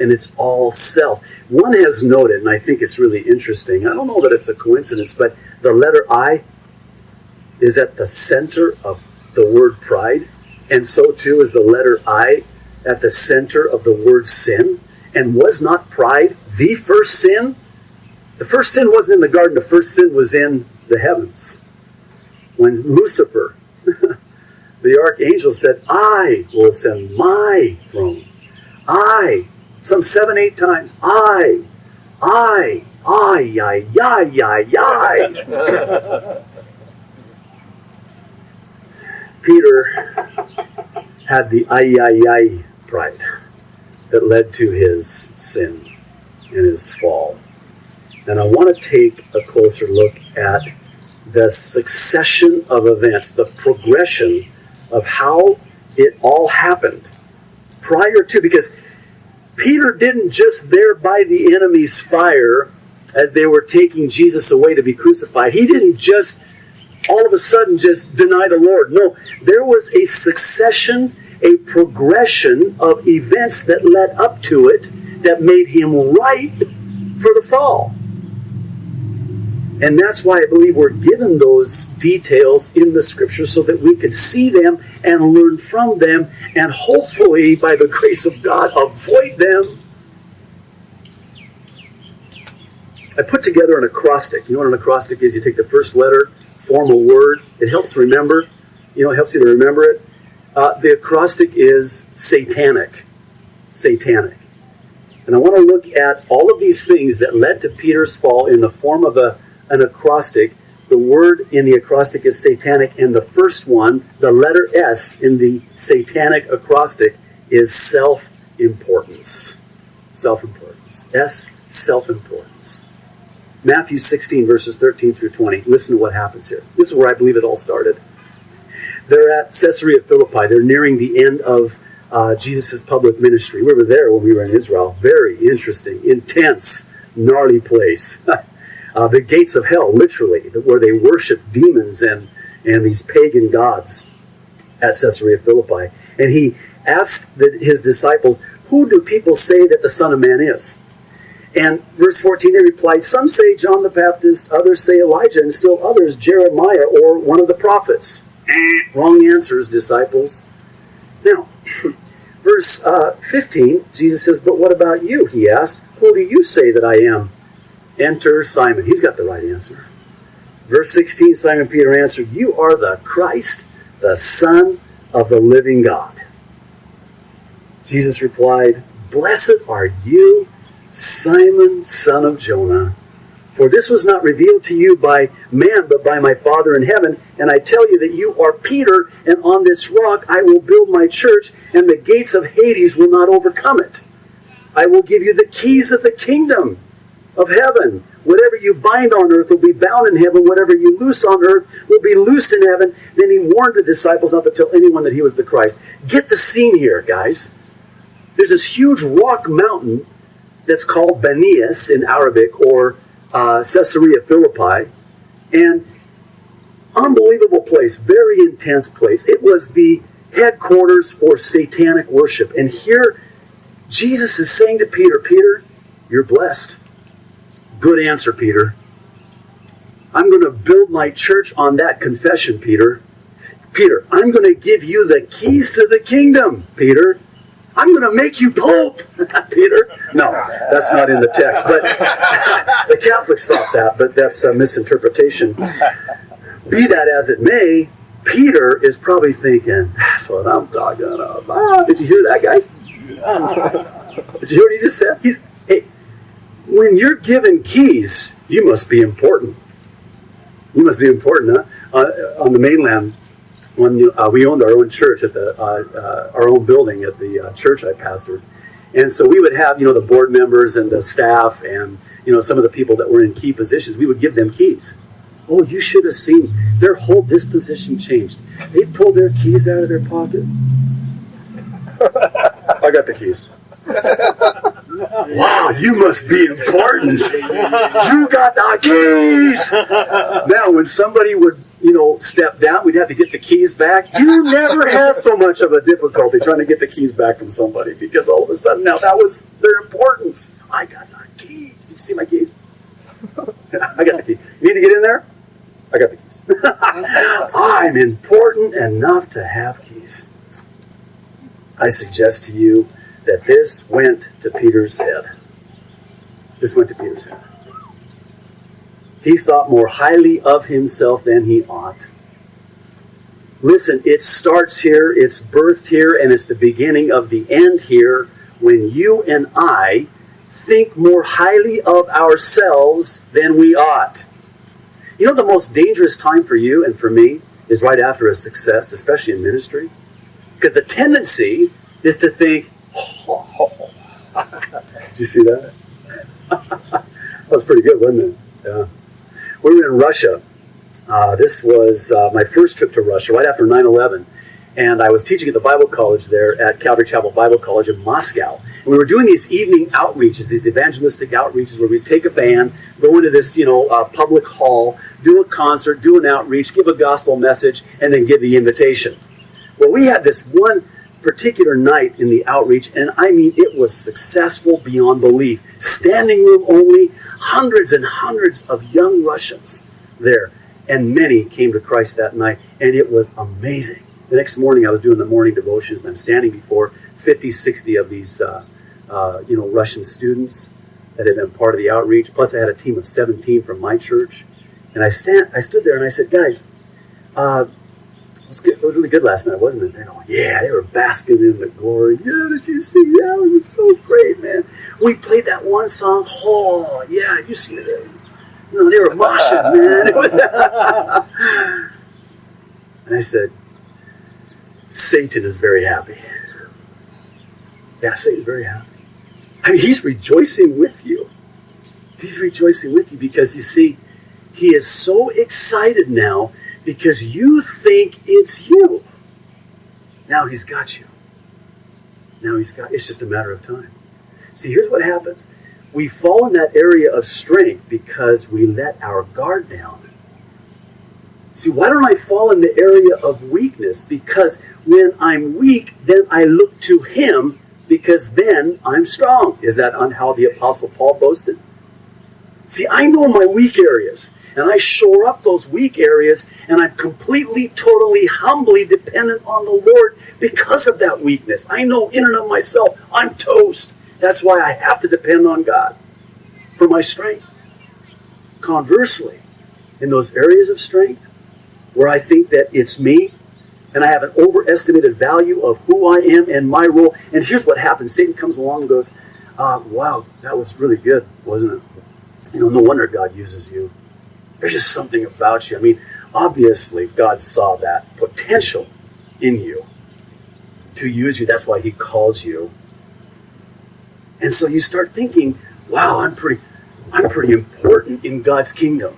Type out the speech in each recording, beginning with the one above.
and it's all self. One has noted, and I think it's really interesting, I don't know that it's a coincidence, but the letter I is at the center of the word pride, and so too is the letter I at the center of the word sin. And was not pride the first sin? The first sin wasn't in the garden, the first sin was in the heavens. When Lucifer, the archangel, said, I will ascend my throne. I, some 7-8 times, I, Peter had the I pride that led to his sin and his fall. And I want to take a closer look at the succession of events, the progression of how it all happened prior to, because Peter didn't just there by the enemy's fire as they were taking Jesus away to be crucified. He didn't just all of a sudden just deny the Lord. No, there was a succession, a progression of events that led up to it that made him ripe for the fall. And that's why I believe we're given those details in the Scripture so that we could see them and learn from them and hopefully, by the grace of God, avoid them. I put together an acrostic. You know what an acrostic is? You take the first letter, form a word. It helps remember. It helps you to remember it. The acrostic is satanic. Satanic. And I want to look at all of these things that led to Peter's fall in the form of an acrostic. The word in the acrostic is satanic, and the first one, the letter S in the satanic acrostic, is self-importance. Self-importance. S, self-importance. Matthew 16, verses 13 through 20. Listen to what happens here. This is where I believe it all started. They're at Caesarea Philippi. They're nearing the end of Jesus' public ministry. We were there when we were in Israel. Very interesting, intense, gnarly place. The gates of hell, literally, where they worship demons and these pagan gods at Caesarea Philippi. And he asked his disciples, who do people say that the Son of Man is? And verse 14, they replied, some say John the Baptist, others say Elijah, and still others Jeremiah or one of the prophets. Wrong answers, disciples. Now, verse 15, Jesus says, but what about you? He asked, who do you say that I am? Enter Simon. He's got the right answer. Verse 16, Simon Peter answered, you are the Christ, the Son of the living God. Jesus replied, blessed are you, Simon, son of Jonah. For this was not revealed to you by man, but by my Father in heaven. And I tell you that you are Peter, and on this rock I will build my church, and the gates of Hades will not overcome it. I will give you the keys of the kingdom of heaven. Whatever you bind on earth will be bound in heaven. Whatever you loose on earth will be loosed in heaven. Then he warned the disciples not to tell anyone that he was the Christ. Get the scene here, guys. There's this huge rock mountain that's called Banias in Arabic, or Caesarea Philippi, and unbelievable place, very intense place. It was the headquarters for satanic worship. And here Jesus is saying to Peter, Peter, you're blessed. Good answer, Peter. I'm going to build my church on that confession, Peter. Peter, I'm going to give you the keys to the kingdom, Peter. I'm going to make you Pope, Peter. No, that's not in the text. But the Catholics thought that, but that's a misinterpretation. Be that as it may, Peter is probably thinking, that's what I'm talking about. Did you hear that, guys? Did you hear what he just said? Hey, when you're given keys, you must be important. You must be important, huh? On the mainland, when we owned our own church at our own building at the church I pastored, and so we would have the board members and the staff and some of the people that were in key positions. We would give them keys. Oh, you should have seen their whole disposition changed. They pulled their keys out of their pocket. I got the keys. Wow, you must be important. You got the keys. Now, when somebody would step down. We'd have to get the keys back. You never have so much of a difficulty trying to get the keys back from somebody, because all of a sudden now that was their importance. I got the keys. Did you see my keys? I got the keys. You need to get in there? I got the keys. I'm important enough to have keys. I suggest to you that this went to Peter's head. This went to Peter's head. He thought more highly of himself than he ought. Listen, it starts here, it's birthed here, and it's the beginning of the end here when you and I think more highly of ourselves than we ought. You know, the most dangerous time for you and for me is right after a success, especially in ministry. Because the tendency is to think, Did you see that? That was pretty good, wasn't it? Yeah. We were in Russia. This was my first trip to Russia, right after 9/11. And I was teaching at the Bible college there at Calvary Chapel Bible College in Moscow. And we were doing these evening outreaches, these evangelistic outreaches, where we'd take a band, go into this, public hall, do a concert, do an outreach, give a gospel message, and then give the invitation. Well, we had this one particular night in the outreach, and I mean, it was successful beyond belief. Standing room only, hundreds and hundreds of young Russians there. And many came to Christ that night, and it was amazing. The next morning, I was doing the morning devotions, and I'm standing before 50, 60 of these, Russian students that had been part of the outreach. Plus, I had a team of 17 from my church. And I stood there, and I said, guys, it was really good last night, wasn't it? They go, yeah, they were basking in the glory. Yeah, did you see? Yeah, it was so great, man. We played that one song. Oh, yeah, you see it. They were moshing, man. It was. And I said, Satan is very happy. Yeah, Satan's very happy. I mean, he's rejoicing with you. He's rejoicing with you because, you see, he is so excited now because you think it's you. Now he's got you. It's just a matter of time. See, here's what happens. We fall in that area of strength because we let our guard down. See, why don't I fall in the area of weakness? Because when I'm weak, then I look to him, because then I'm strong. Is that on how the Apostle Paul boasted? See, I know my weak areas, and I shore up those weak areas, and I'm completely, totally, humbly dependent on the Lord because of that weakness. I know in and of myself, I'm toast. That's why I have to depend on God for my strength. Conversely, in those areas of strength where I think that it's me, and I have an overestimated value of who I am and my role, and here's what happens. Satan comes along and goes, wow, that was really good, wasn't it? No wonder God uses you. There's just something about you. I mean, obviously, God saw that potential in you to use you. That's why he called you. And so you start thinking, wow, I'm pretty important in God's kingdom.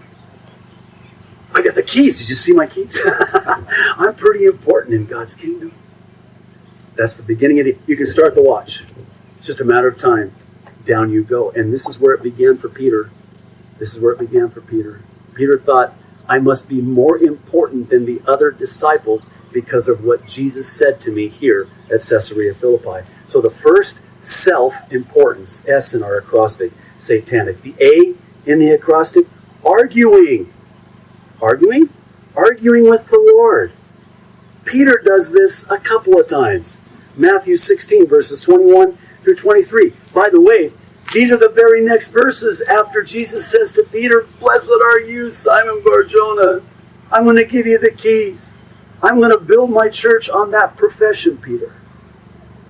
I got the keys. Did you see my keys? I'm pretty important in God's kingdom. That's the beginning of it. You can start the watch. It's just a matter of time. Down you go. And this is where it began for Peter. Peter thought, I must be more important than the other disciples because of what Jesus said to me here at Caesarea Philippi. So the first, self-importance, S in our acrostic, satanic. The A in the acrostic, arguing. Arguing with the Lord. Peter does this a couple of times. Matthew 16, verses 21 through 23. By the way, these are the very next verses after Jesus says to Peter, blessed are you, Simon Bar-Jonah. I'm going to give you the keys. I'm going to build my church on that profession, Peter.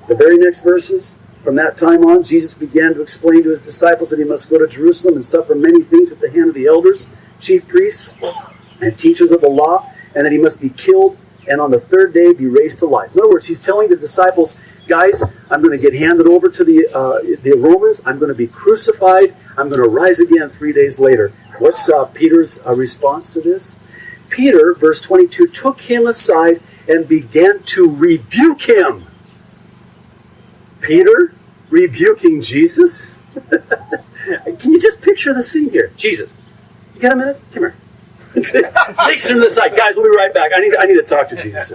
The very next verses, from that time on, Jesus began to explain to his disciples that he must go to Jerusalem and suffer many things at the hand of the elders, chief priests, and teachers of the law, and that he must be killed and on the third day be raised to life. In other words, he's telling the disciples, guys, I'm going to get handed over to the Romans. I'm going to be crucified. I'm going to rise again 3 days later. What's Peter's response to this? Peter, verse 22, took him aside and began to rebuke him. Peter rebuking Jesus? Can you just picture the scene here? Jesus, you got a minute? Come here. Takes him to the side. Guys, we'll be right back. I need to talk to Jesus.